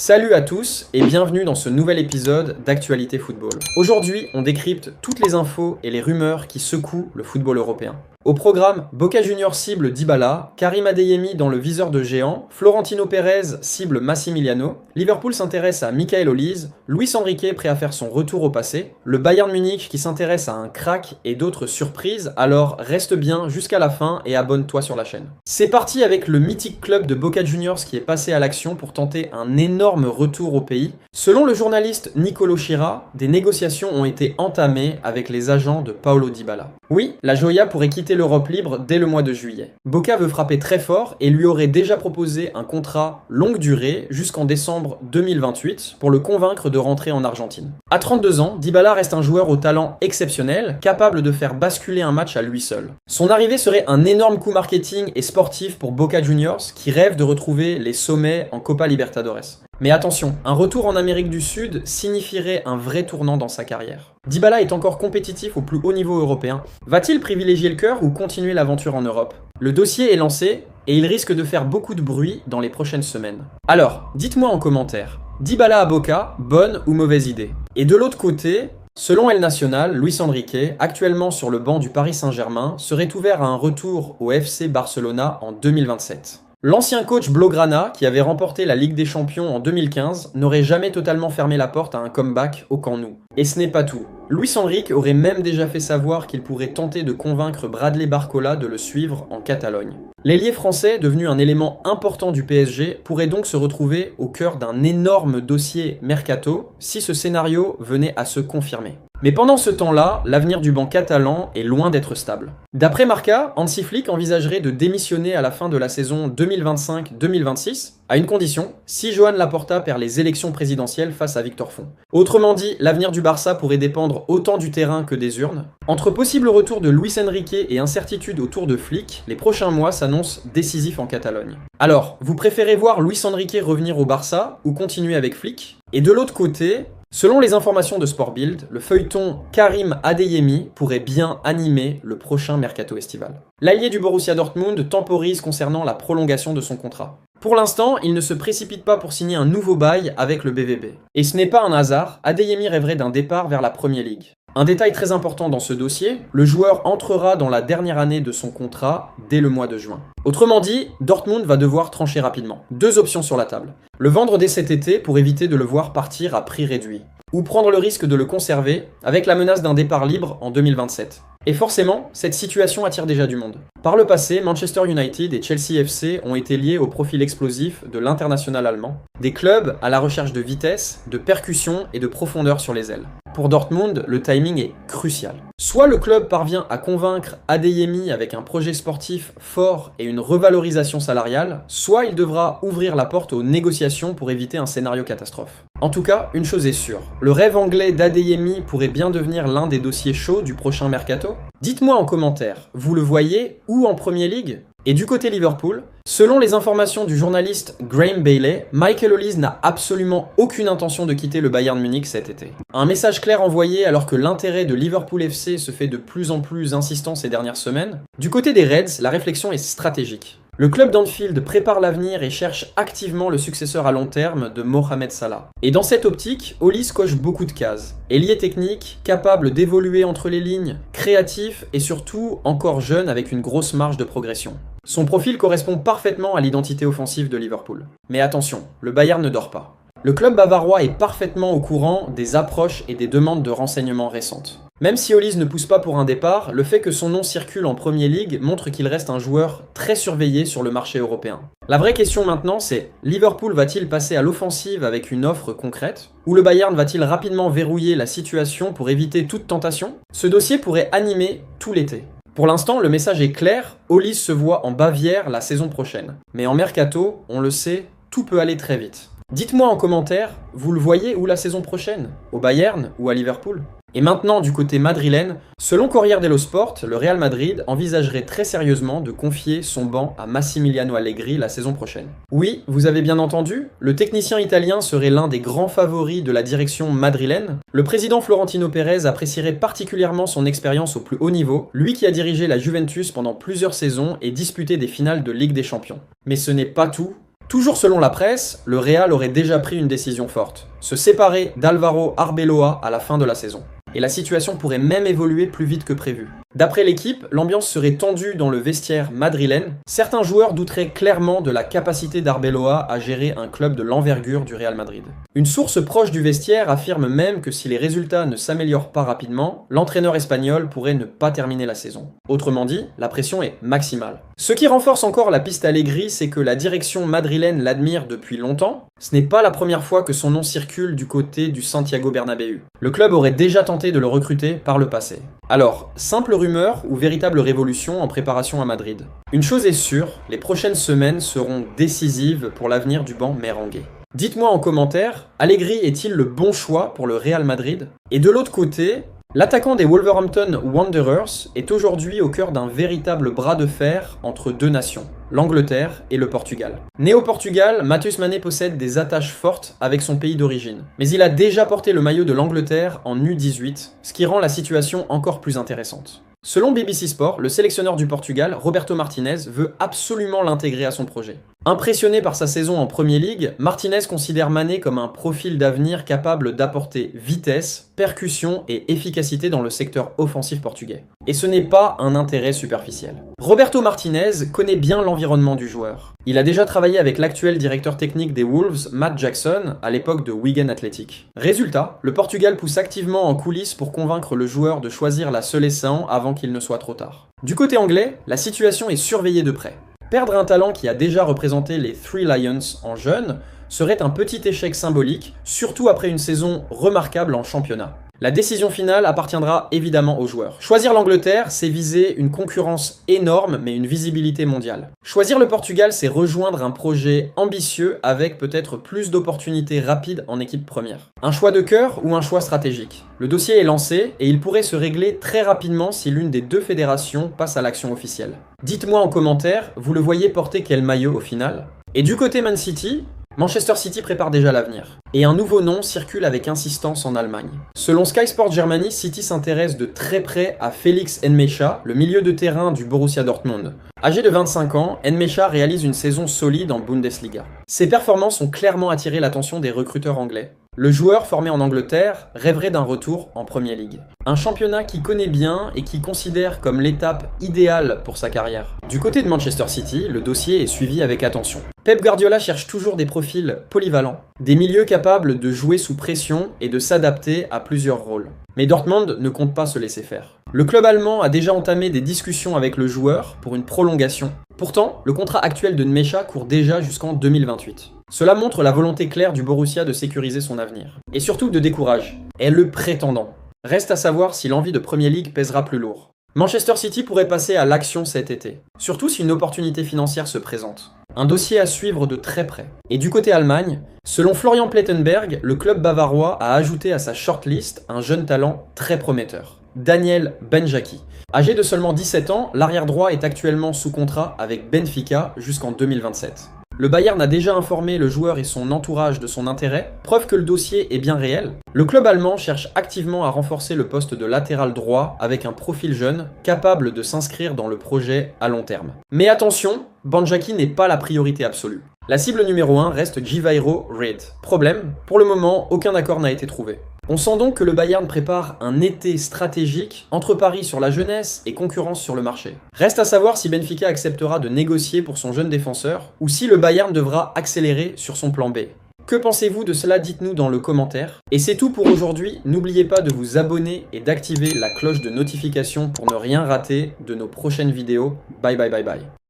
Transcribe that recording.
Salut à tous et bienvenue dans ce nouvel épisode d'Actualité Football. Aujourd'hui, on décrypte toutes les infos et les rumeurs qui secouent le football européen. Au programme, Boca Juniors cible Dybala, Karim Adeyemi dans le viseur de géant, Florentino Pérez cible Massimiliano, Liverpool s'intéresse à Michael Olise, Luis Enrique prêt à faire son retour au passé, le Bayern Munich qui s'intéresse à un crack et d'autres surprises, alors reste bien jusqu'à la fin et abonne-toi sur la chaîne. C'est parti avec le mythique club de Boca Juniors qui est passé à l'action pour tenter un énorme retour au pays. Selon le journaliste Nicolo Schira, des négociations ont été entamées avec les agents de Paulo Dybala. Oui, la Joya pourrait quitter l'Europe libre dès le mois de juillet. Boca veut frapper très fort et lui aurait déjà proposé un contrat longue durée jusqu'en décembre 2028 pour le convaincre de rentrer en Argentine. À 32 ans, Dybala reste un joueur au talent exceptionnel, capable de faire basculer un match à lui seul. Son arrivée serait un énorme coup marketing et sportif pour Boca Juniors qui rêve de retrouver les sommets en Copa Libertadores. Mais attention, un retour en Amérique du Sud signifierait un vrai tournant dans sa carrière. Dybala est encore compétitif au plus haut niveau européen. Va-t-il privilégier le cœur ou continuer l'aventure en Europe ? Le dossier est lancé et il risque de faire beaucoup de bruit dans les prochaines semaines. Alors, dites-moi en commentaire, Dybala à Boca, bonne ou mauvaise idée ? Et de l'autre côté, selon El Nacional, Luis Enrique, actuellement sur le banc du Paris Saint-Germain, serait ouvert à un retour au FC Barcelona en 2027. L'ancien coach Blaugrana, qui avait remporté la Ligue des Champions en 2015, n'aurait jamais totalement fermé la porte à un comeback au Camp Nou. Et ce n'est pas tout. Luis Enrique aurait même déjà fait savoir qu'il pourrait tenter de convaincre Bradley Barcola de le suivre en Catalogne. L'ailier français, devenu un élément important du PSG, pourrait donc se retrouver au cœur d'un énorme dossier mercato si ce scénario venait à se confirmer. Mais pendant ce temps-là, l'avenir du banc catalan est loin d'être stable. D'après Marca, Hansi Flick envisagerait de démissionner à la fin de la saison 2025-2026, à une condition, si Joan Laporta perd les élections présidentielles face à Victor Font. Autrement dit, l'avenir du Barça pourrait dépendre autant du terrain que des urnes. Entre possible retour de Luis Enrique et incertitude autour de Flick, les prochains mois s'annoncent décisifs en Catalogne. Alors, vous préférez voir Luis Enrique revenir au Barça ou continuer avec Flick ? Et de l'autre côté, selon les informations de Sport Bild, le feuilleton Karim Adeyemi pourrait bien animer le prochain mercato estival. L'allié du Borussia Dortmund temporise concernant la prolongation de son contrat. Pour l'instant, il ne se précipite pas pour signer un nouveau bail avec le BVB. Et ce n'est pas un hasard, Adeyemi rêverait d'un départ vers la Premier League. Un détail très important dans ce dossier, le joueur entrera dans la dernière année de son contrat dès le mois de juin. Autrement dit, Dortmund va devoir trancher rapidement. Deux options sur la table. Le vendre dès cet été pour éviter de le voir partir à prix réduit. Ou prendre le risque de le conserver avec la menace d'un départ libre en 2027. Et forcément, cette situation attire déjà du monde. Par le passé, Manchester United et Chelsea FC ont été liés au profil explosif de l'international allemand. Des clubs à la recherche de vitesse, de percussion et de profondeur sur les ailes. Pour Dortmund, le timing est crucial. Soit le club parvient à convaincre Adeyemi avec un projet sportif fort et une revalorisation salariale, soit il devra ouvrir la porte aux négociations pour éviter un scénario catastrophe. En tout cas, une chose est sûre, le rêve anglais d'Adeyemi pourrait bien devenir l'un des dossiers chauds du prochain mercato. Dites-moi en commentaire, vous le voyez où en Premier League ? Et du côté Liverpool, selon les informations du journaliste Graham Bailey, Michael Olise n'a absolument aucune intention de quitter le Bayern Munich cet été. Un message clair envoyé alors que l'intérêt de Liverpool FC se fait de plus en plus insistant ces dernières semaines. Du côté des Reds, la réflexion est stratégique. Le club d'Anfield prépare l'avenir et cherche activement le successeur à long terme de Mohamed Salah. Et dans cette optique, Olise coche beaucoup de cases. Ailier technique, capable d'évoluer entre les lignes, créatif et surtout encore jeune avec une grosse marge de progression. Son profil correspond parfaitement à l'identité offensive de Liverpool. Mais attention, le Bayern ne dort pas. Le club bavarois est parfaitement au courant des approches et des demandes de renseignements récentes. Même si Olise ne pousse pas pour un départ, le fait que son nom circule en Premier League montre qu'il reste un joueur très surveillé sur le marché européen. La vraie question maintenant c'est, Liverpool va-t-il passer à l'offensive avec une offre concrète ? Ou le Bayern va-t-il rapidement verrouiller la situation pour éviter toute tentation ? Ce dossier pourrait animer tout l'été. Pour l'instant, le message est clair, Olise se voit en Bavière la saison prochaine. Mais en mercato, on le sait, tout peut aller très vite. Dites-moi en commentaire, vous le voyez où la saison prochaine ? Au Bayern ou à Liverpool ? Et maintenant, du côté madrilène, selon Corriere dello Sport, le Real Madrid envisagerait très sérieusement de confier son banc à Massimiliano Allegri la saison prochaine. Oui, vous avez bien entendu, le technicien italien serait l'un des grands favoris de la direction madrilène. Le président Florentino Pérez apprécierait particulièrement son expérience au plus haut niveau, lui qui a dirigé la Juventus pendant plusieurs saisons et disputé des finales de Ligue des Champions. Mais ce n'est pas tout. Toujours selon la presse, le Real aurait déjà pris une décision forte, se séparer d'Álvaro Arbeloa à la fin de la saison. Et la situation pourrait même évoluer plus vite que prévu. D'après l'équipe, l'ambiance serait tendue dans le vestiaire madrilène. Certains joueurs douteraient clairement de la capacité d'Arbeloa à gérer un club de l'envergure du Real Madrid. Une source proche du vestiaire affirme même que si les résultats ne s'améliorent pas rapidement, l'entraîneur espagnol pourrait ne pas terminer la saison. Autrement dit, la pression est maximale. Ce qui renforce encore la piste Allegri, c'est que la direction madrilène l'admire depuis longtemps. Ce n'est pas la première fois que son nom circule du côté du Santiago Bernabéu. Le club aurait déjà tenté de le recruter par le passé. Alors, simple rumeur ou véritable révolution en préparation à Madrid? Une chose est sûre, les prochaines semaines seront décisives pour l'avenir du banc merengue. Dites-moi en commentaire, Allegri est-il le bon choix pour le Real Madrid? Et de l'autre côté, l'attaquant des Wolverhampton Wanderers est aujourd'hui au cœur d'un véritable bras de fer entre deux nations, l'Angleterre et le Portugal. Né au Portugal, Matheus Mané possède des attaches fortes avec son pays d'origine. Mais il a déjà porté le maillot de l'Angleterre en U18, ce qui rend la situation encore plus intéressante. Selon BBC Sport, le sélectionneur du Portugal, Roberto Martinez, veut absolument l'intégrer à son projet. Impressionné par sa saison en Premier League, Martinez considère Mané comme un profil d'avenir capable d'apporter vitesse, percussion et efficacité dans le secteur offensif portugais. Et ce n'est pas un intérêt superficiel. Roberto Martinez connaît bien l'environnement du joueur. Il a déjà travaillé avec l'actuel directeur technique des Wolves, Matt Jackson, à l'époque de Wigan Athletic. Résultat, le Portugal pousse activement en coulisses pour convaincre le joueur de choisir la Seleção avant qu'il ne soit trop tard. Du côté anglais, la situation est surveillée de près. Perdre un talent qui a déjà représenté les Three Lions en jeune serait un petit échec symbolique, surtout après une saison remarquable en championnat. La décision finale appartiendra évidemment aux joueurs. Choisir l'Angleterre, c'est viser une concurrence énorme mais une visibilité mondiale. Choisir le Portugal, c'est rejoindre un projet ambitieux avec peut-être plus d'opportunités rapides en équipe première. Un choix de cœur ou un choix stratégique? Le dossier est lancé et il pourrait se régler très rapidement si l'une des deux fédérations passe à l'action officielle. Dites-moi en commentaire, vous le voyez porter quel maillot au final? Et du côté Man City, Manchester City prépare déjà l'avenir. Et un nouveau nom circule avec insistance en Allemagne. Selon Sky Sports Germany, City s'intéresse de très près à Felix Nmecha, le milieu de terrain du Borussia Dortmund. Âgé de 25 ans, Nmecha réalise une saison solide en Bundesliga. Ses performances ont clairement attiré l'attention des recruteurs anglais. Le joueur formé en Angleterre rêverait d'un retour en Premier League. Un championnat qu'il connaît bien et qu'il considère comme l'étape idéale pour sa carrière. Du côté de Manchester City, le dossier est suivi avec attention. Pep Guardiola cherche toujours des profils polyvalents, des milieux capables de jouer sous pression et de s'adapter à plusieurs rôles. Mais Dortmund ne compte pas se laisser faire. Le club allemand a déjà entamé des discussions avec le joueur pour une prolongation. Pourtant, le contrat actuel de Nmecha court déjà jusqu'en 2028. Cela montre la volonté claire du Borussia de sécuriser son avenir. Et surtout de décourage. Est le prétendant. Reste à savoir si l'envie de Premier League pèsera plus lourd. Manchester City pourrait passer à l'action cet été. Surtout si une opportunité financière se présente. Un dossier à suivre de très près. Et du côté Allemagne, selon Florian Plettenberg, le club bavarois a ajouté à sa shortlist un jeune talent très prometteur. Daniel Benjaki. Âgé de seulement 17 ans, l'arrière droit est actuellement sous contrat avec Benfica jusqu'en 2027. Le Bayern a déjà informé le joueur et son entourage de son intérêt, preuve que le dossier est bien réel. Le club allemand cherche activement à renforcer le poste de latéral droit avec un profil jeune, capable de s'inscrire dans le projet à long terme. Mais attention, Benjaki n'est pas la priorité absolue. La cible numéro 1 reste Jivairo Reid. Problème, pour le moment, aucun accord n'a été trouvé. On sent donc que le Bayern prépare un été stratégique entre paris sur la jeunesse et concurrence sur le marché. Reste à savoir si Benfica acceptera de négocier pour son jeune défenseur ou si le Bayern devra accélérer sur son plan B. Que pensez-vous de cela? Dites-nous dans le commentaire. Et c'est tout pour aujourd'hui. N'oubliez pas de vous abonner et d'activer la cloche de notification pour ne rien rater de nos prochaines vidéos. Bye bye bye bye.